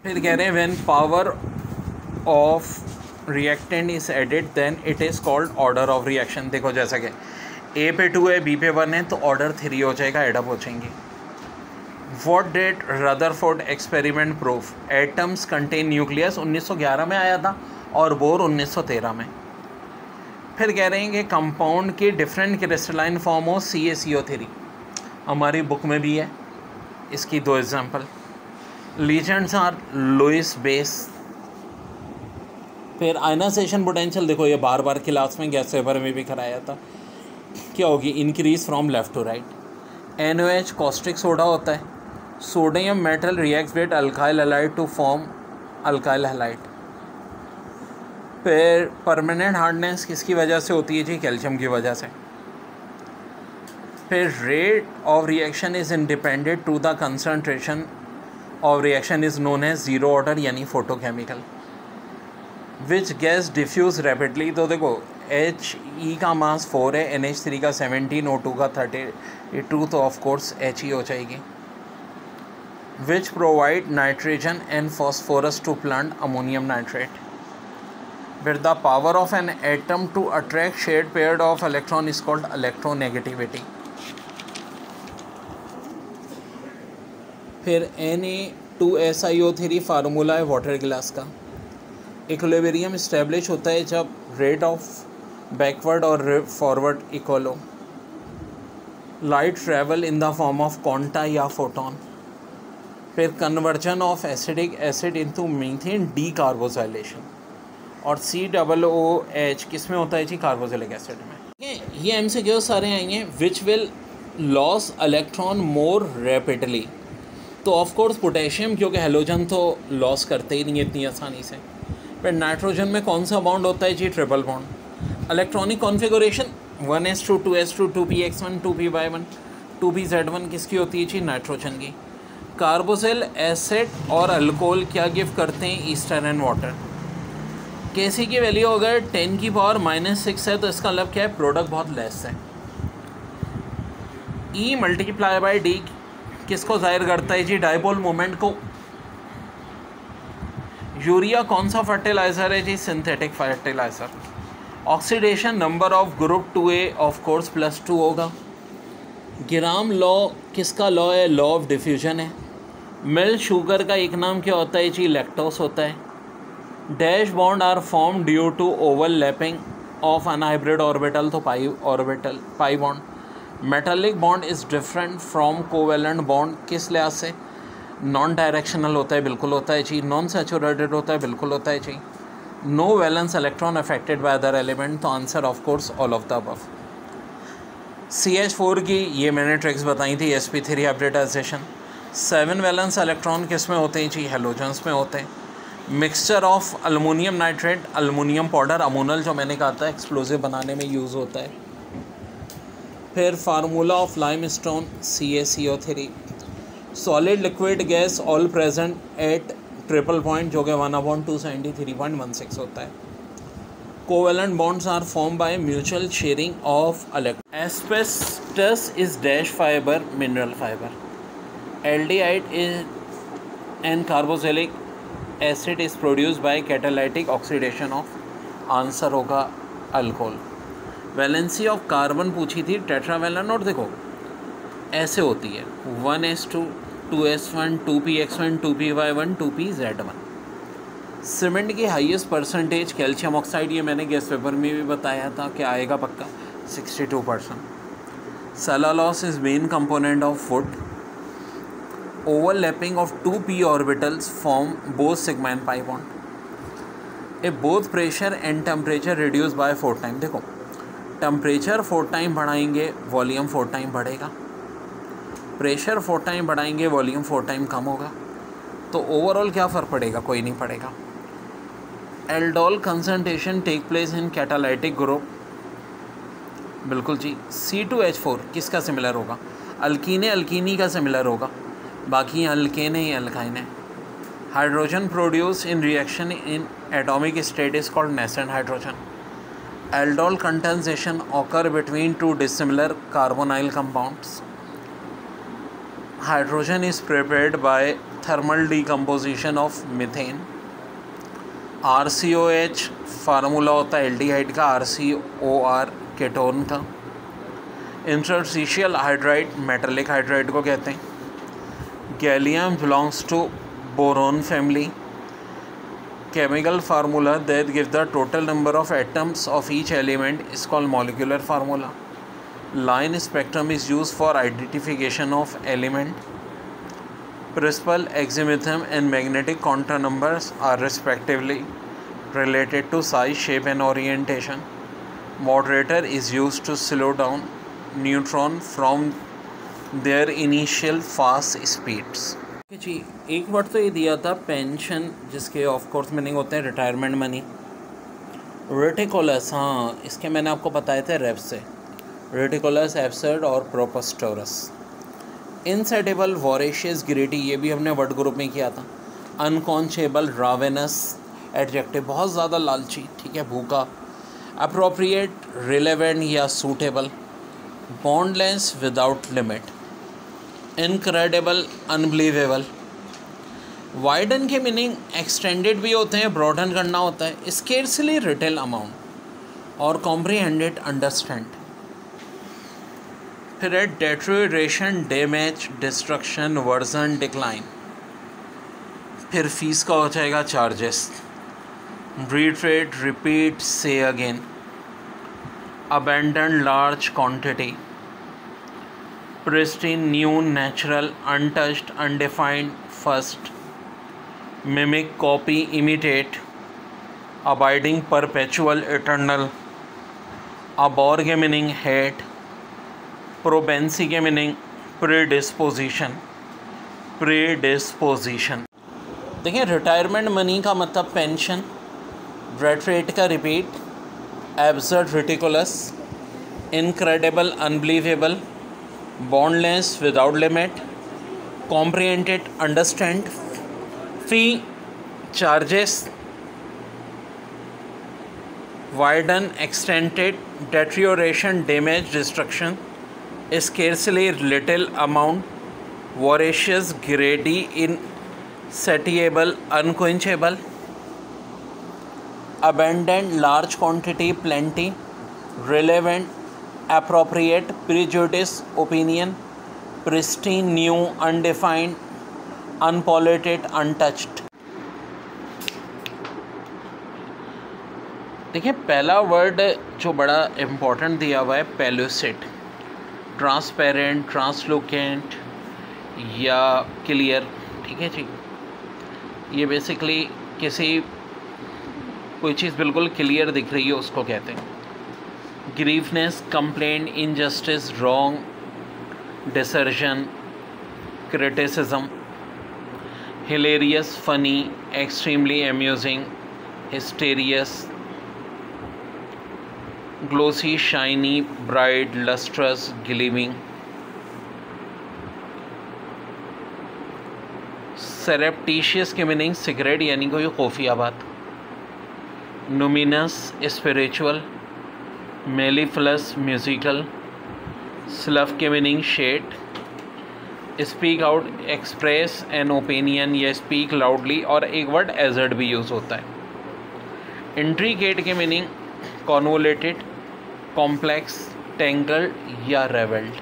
फिर कह रहे हैं when power of reactant is added then it is called order of reaction. देखो जैसा कि ए पे 2 है, बी पे 1 है, तो ऑर्डर 3 हो जाएगा, एडअप हो जाएंगे। What did Rutherford experiment proof? Atoms contain nucleus 1911 में आया था और बोर 1913 में। फिर कह रहे हैं कि कंपाउंड की डिफरेंट क्रिस्टलाइन फॉर्म हो CaCO3, हमारी बुक में भी है, इसकी 2 example. Ligands are Lewis base. फिर आयनाइजेशन पोटेंशियल, देखो ये बार बार क्लास में गैस पेपर में भी कराया था, क्या होगी? Increase from left to right. NaOH caustic soda होता है। Sodium metal reacts with alkyl halide to form alkyl halide. फिर परमानेंट हार्डनेस किसकी वजह से होती है जी? कैल्शियम की वजह से। फिर rate of reaction is independent to the concentration of reaction is known as zero order यानी photochemical. Which gas diffuse rapidly? तो देखो He का मास 4 है, NH3 का 17, O2 का 32, तो ऑफ कोर्स He हो जाएगी। Which provide nitrogen and phosphorus to plant? Ammonium nitrate. फिर the power of an atom to attract shared pair of electron is called electronegativity. फिर Na2SiO3 फार्मूला है वाटर ग्लास का। Equilibrium establish होता है जब rate of backward और forward equal हो। Light travel in the form of quanta या photon. फिर conversion of acidic acid into methane decarboxylation. और COOH किस में होता है जी? कार्बोक्सिलिक एसिड में। ये MCQ सारे आएंगे। Which will loss electron more rapidly? तो ऑफ कोर्स पोटेशियम, क्योंकि हेलोजन तो लॉस करते ही नहीं इतनी आसानी से। फिर नाइट्रोजन में कौन सा बॉन्ड होता है जी? Triple bond. Electronic configuration 1s2 2s2 2px1 2p1 2pz1 किसकी होती है जी? नाइट्रोजन की। कार्बोक्सिल एसिड और अल्कोहल क्या गिव करते हैं? Ester and water. Kc की वैल्यू अगर 10 की पावर -6 है तो इसका मतलब क्या है? प्रोडक्ट बहुत लेस है। E मल्टीप्लाई बाई डी किसको जाहिर करता है जी? डाइपोल मोमेंट को। यूरिया कौन सा फर्टिलाइज़र है जी? Synthetic fertiliser. Oxidation number of group 2A of course +2 होगा। ग्राम लॉ किसका लॉ है? लॉ ऑफ डिफ्यूजन है। मिल्क शुगर का एक नाम क्या होता है जी? लैक्टोस होता है। Dash bond are form due to overlapping of unhybrid orbital, तो pi bond. Metallic bond is different from covalent bond किस लिहाज से? नॉन डायरेक्शनल होता है, बिल्कुल होता है जी। नॉन सैचुरेटेड होता है, बिल्कुल होता है जी। No valence electron affected by other element, तो answer of course all of the above. CH4 की ये मैंने ट्रिक्स बताई थी, sp3 हाइब्रिडाइजेशन। 7 वैलेंस इलेक्ट्रॉन किस में होते हैं जी? हेलोजन्स में होते हैं। Mixture of aluminium nitrate, aluminium powder, ammonal जो मैंने कहा था एक्सप्लोजिव बनाने में यूज़ होता है। फिर formula of limestone CaCO3। Solid liquid gas all present at triple point जो कि 1/273.16 होता है। Covalent bonds are form by mutual sharing of electron. Asbestos is dash fibre, mineral fibre. Aldehyde is and carboxylic acid is produce by catalytic oxidation of, answer होगा alcohol. Valency of carbon पूछी थी टेट्रावेलन, और देखो ऐसे होती है 1s2 2s1 2px1 2py1 2pz1। Cement की highest percentage calcium oxide, ये मैंने गैस पेपर में भी बताया था कि आएगा पक्का 62%। Cellulose is main component of wood. Overlapping of 2p orbitals form both sigma and pi bond. A both pressure and temperature reduce by 4 time. देखो टेम्परेचर 4 टाइम बढ़ाएंगे, वॉल्यूम 4 टाइम बढ़ेगा। प्रेशर 4 टाइम बढ़ाएंगे, वॉल्यूम 4 टाइम कम होगा। तो overall क्या फ़र्क पड़ेगा? कोई नहीं पड़ेगा। Aldol concentration take place in catalytic group, बिल्कुल जी। C2H4 किसका सिमिलर होगा? अल्कीने अल्कीनी का सिमिलर होगा, बाकी अल्केन है अल्काइन है। Hydrogen produce in reaction in atomic state is called nascent hydrogen. Aldol condensation occur between 2 dissimilar carbonyl compounds. Hydrogen is prepared by thermal decomposition of methane. RCOH formula होता है aldehyde का, RCOR ketone का। Interstitial hydride metallic hydride को कहते हैं। Gallium belongs to boron family. Chemical formula that give the total number of atoms of each element is called molecular formula. Line spectrum is use for identification of element. Principal azimuthum and magnetic contour numbers are respectively related to size, shape and orientation. Moderator is used to slow down neutron from their initial fast speeds. जी एक word तो ये दिया था pension, जिसके of course meaning होते हैं retirement money. रेटिकुलस, हाँ इसके मैंने आपको बताए थे रेफ से। रेटिकुलस, एब्सर्ड और प्रोपोस्टोरस। इनसेटेबल, वॉरेशियस, ग्रेडी, ये भी हमने वर्ड ग्रुप में किया था। अनकॉन्शेबल, रावेनस, एडजेक्टिव, बहुत ज़्यादा लालची, ठीक है, भूखा। अप्रोप्रिएट, रिलेवेंट या suitable. Boundless, without limit. Incredible, unbelievable. Widen के मीनिंग एक्सटेंडेड भी होते हैं, ब्रॉडन करना होता है। स्केर्सली रिटेल अमाउंट और कॉम्प्रीहेंडेड, अंडरस्टैंड। फिर है deterioration, damage, destruction, version, decline. फिर फीस का हो जाएगा charges. Retreat, repeat, say again. Abandon, large quantity. Pristine, new, natural, untouched, undefined, first. Mimic, copy, imitate. Abiding, perpetual, eternal. Abhor के meaning hate. Propensity के meaning predisposition. देखिए retirement money का मतलब pension, rate का repeat, absurd, ridiculous, incredible, unbelievable, boundless, without limit, comprehended, understand, fee, charges, widen, extended, deterioration, damage, destruction, scarcely, little amount, voracious, greedy, insatiable, unquenchable, abundant, large quantity, plenty, relevant, appropriate, prejudice, opinion, pristine, new, undefined, unpolluted, untouched। देखिए पहला word जो बड़ा important दिया हुआ है पेल्यूसिड। Transparent, ट्रांसलूकेंट या clear, ठीक है जी। ये बेसिकली कोई चीज़ बिल्कुल क्लियर दिख रही है उसको कहते हैं। ग्रीफनेस, कंप्लेंट, इनजस्टिस, रॉन्ग, डिसर्जन, criticism. Hilarious, funny, extremely amusing, हिस्टेरियस। Glossy, shiny, bright, lustrous, gleaming. Surreptitious के मीनिंग सिगरेट यानी कोई खुफिया बात। नुमिनस, स्पिरिचुअल। मेलिफलस, म्यूजिकल। स्लफ के meaning shade. Speak out, express an opinion या स्पीक लाउडली, और एक वर्ड एजर्ड भी यूज़ होता है। इंट्रिकेट के मीनिंग कॉन्वोलेटेड, कॉम्प्लेक्स, टेंगल्ड या रेवल्ड।